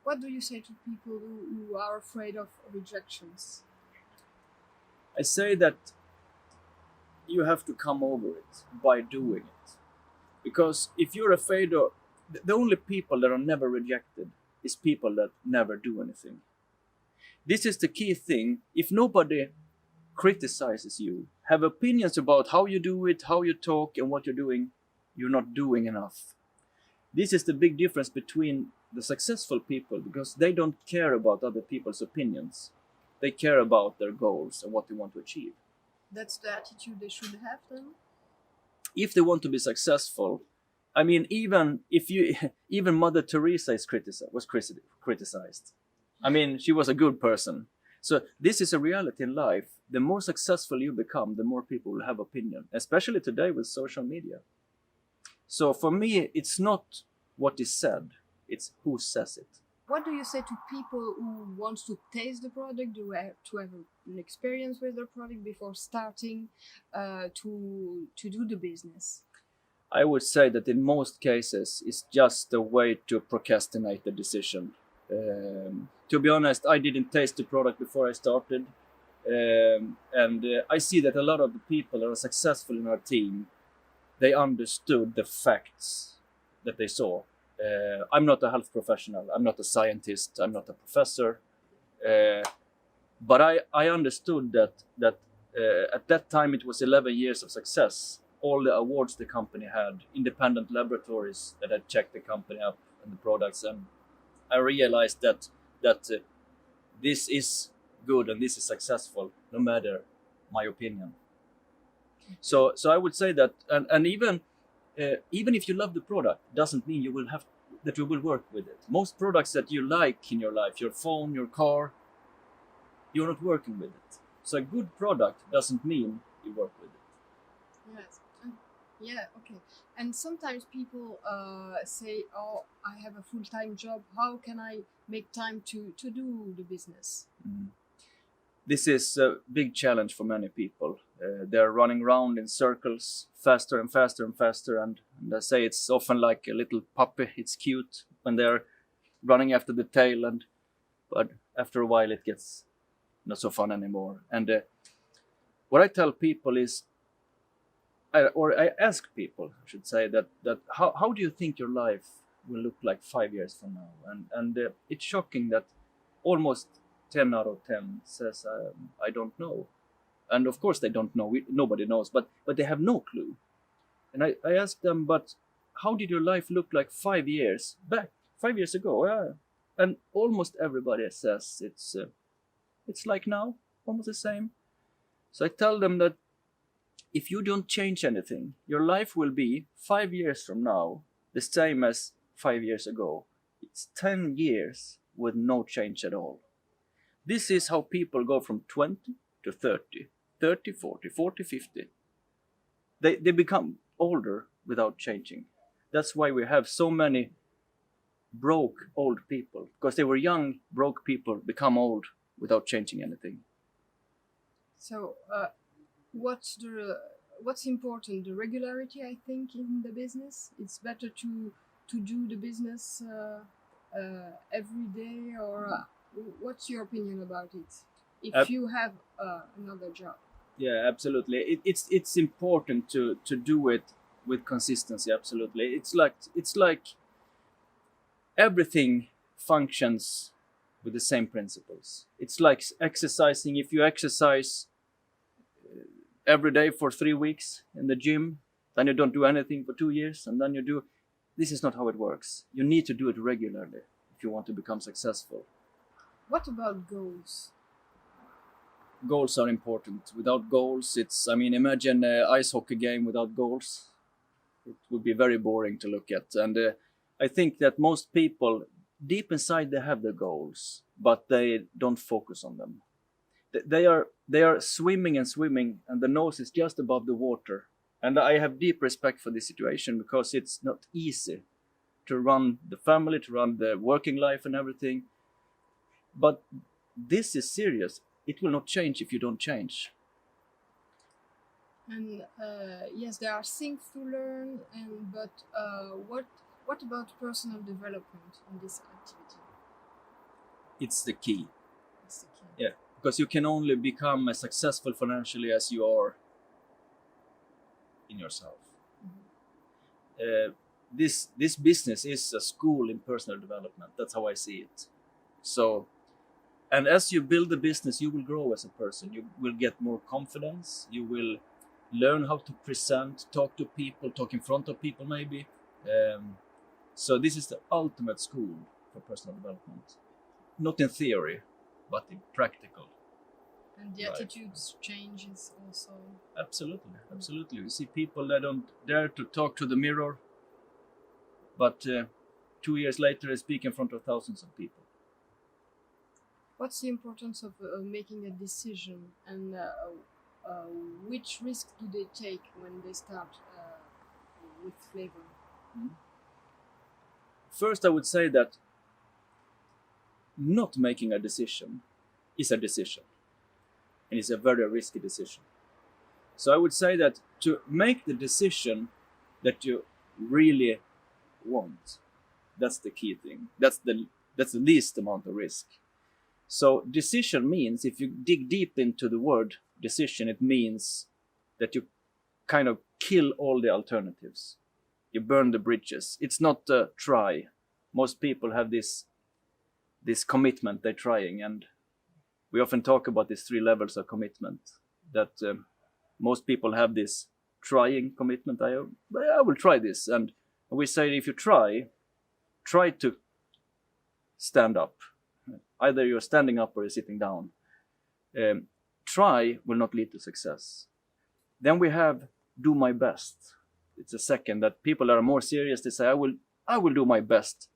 What do you say to people who are afraid of rejections? I say that you have to come over it by doing it. Because if you're afraid of, the only people that are never rejected is people that never do anything. This is the key thing. If nobody criticizes you, have opinions about how you do it, how you talk, and what you're doing, you're not doing enough. This is the big difference between the successful people because they don't care about other people's opinions. They care about their goals and what they want to achieve. That's the attitude they should have then? If they want to be successful, I mean, even if you, even Mother Teresa is criticized. I mean, she was a good person. So this is a reality in life. The more successful you become, the more people will have opinion, especially today with social media. So for me, it's not what is said; it's who says it. What do you say to people who want to taste the product, to have an experience with the product before starting to do the business? I would say that in most cases, it's just a way to procrastinate the decision. To be honest, I didn't taste the product before I started. And I see that a lot of the people that are successful in our team, they understood the facts that they saw. I'm not a health professional. I'm not a scientist. I'm not a professor. Uh, but I understood that at that time it was 11 years of success. All the awards the company had, independent laboratories that had checked the company up and the products, and I realized that this is good and this is successful, no matter my opinion. So I would say that, and even if you love the product, doesn't mean you will have that you will work with it. Most products that you like in your life, your phone, your car, you're not working with it. So a good product doesn't mean you work with it. Yes. Yeah, okay. And sometimes people say, "Oh, I have a full-time job. How can I make time to do the business?" Mm. This is a big challenge for many people. They're running around in circles faster and faster and faster, and I say it's often like a little puppy. It's cute when they're running after the tail, but after a while it gets not so fun anymore. And what I tell people is, or I ask people, I should say, that how do you think your life will look like 5 years from now? And it's shocking that almost 10 out of 10 says I don't know. And of course they don't know. Nobody knows, but they have no clue. And I ask them, but how did your life look like 5 years back? 5 years ago, yeah. And almost everybody says it's like now, almost the same. So I tell them that if you don't change anything, your life will be 5 years from now the same as 5 years ago. It's 10 years with no change at all. This is how people go from 20 to 30, 30, 40, 40, 50. They become older without changing. That's why we have so many broke old people, because they were young, broke people become old without changing anything. So, what's important? The regularity, I think, in the business. It's better to do the business every day, or what's your opinion about it? Uh, If you have another job. yeah, absolutely. It's important to do it with consistency. Absolutely, it's like everything functions with the same principles. It's like exercising. If you exercise every day for 3 weeks in the gym, then you don't do anything for 2 years, and then you do. This is not how it works. You need to do it regularly if you want to become successful. What about goals? Goals are important. Without goals, it's. I mean, imagine an ice hockey game without goals. It would be very boring to look at. And I think that most people, deep inside, they have their goals, but they don't focus on them. They are swimming and swimming, and the nose is just above the water. And I have deep respect for this situation because it's not easy to run the family, to run the working life and everything. But this is serious. It will not change if you don't change. And yes, there are things to learn, and but what about personal development in this activity? It's the key. That's the key. Yeah, because you can only become as successful financially as you are in yourself. This business is a school in personal development. That's how I see it. So, and as you build the business, you will grow as a person. You will get more confidence. You will learn how to present, talk to people, talk in front of people maybe. So this is the ultimate school for personal development. Not in theory, but in practical. And the Right. attitudes changes also. Absolutely, absolutely. You see people that don't dare to talk to the mirror, but 2 years later they speak in front of thousands of people. What's the importance of making a decision, and which risk do they take when they start with flavor? First, I would say that not making a decision is a decision, and it's a very risky decision. So I would say that to make the decision that you really want, that's the key thing. That's the least amount of risk. So decision means, if you dig deep into the word decision, it means that you kind of kill all the alternatives. You burn the bridges. It's not a try. Most people have this commitment they're trying, and we often talk about these 3 levels of commitment. That most people have this trying commitment. I will try this, and we say if you try to stand up. Either you're standing up or you're sitting down. Try will not lead to success. Then we have do my best. It's a second that people that are more serious, they say, I will do my best.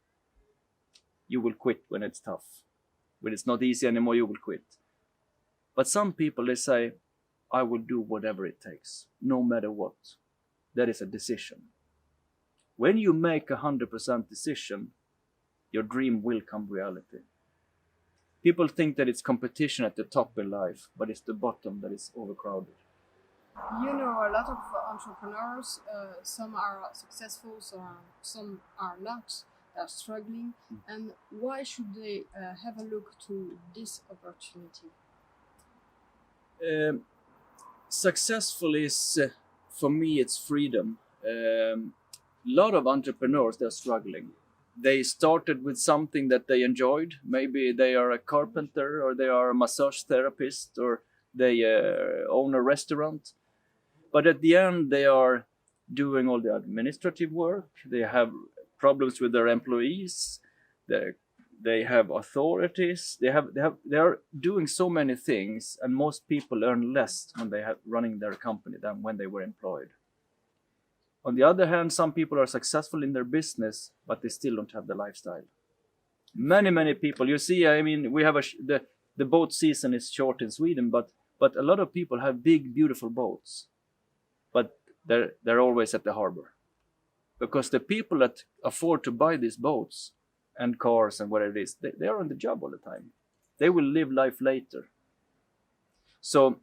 You will quit when it's tough. When it's not easy anymore, you will quit. But some people, they say, I will do whatever it takes, no matter what. That is a decision. When you make 100% decision, your dream will come reality. People think that it's competition at the top in life, but it's the bottom that is overcrowded. You know, a lot of entrepreneurs, some are successful, some are not, they're struggling. And why should they have a look to this opportunity? Successful is, for me, it's freedom. A lot of entrepreneurs, they're struggling. They started with something that they enjoyed. Maybe they are a carpenter, or they are a massage therapist, or they own a restaurant. But at the end, they are doing all the administrative work. They have problems with their employees. They have authorities. They are doing so many things, and most people earn less when they have running their company than when they were employed. On the other hand, some people are successful in their business, but they still don't have the lifestyle. Many people. You see, I mean, we have the boat season is short in Sweden, but a lot of people have big, beautiful boats, but they're always at the harbor, because the people that afford to buy these boats and cars and whatever it is, they are on the job all the time. They will live life later. So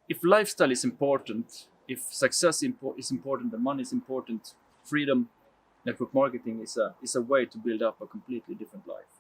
if lifestyle is important, if success is important, the money is important, freedom, network marketing is a way to build up a completely different life.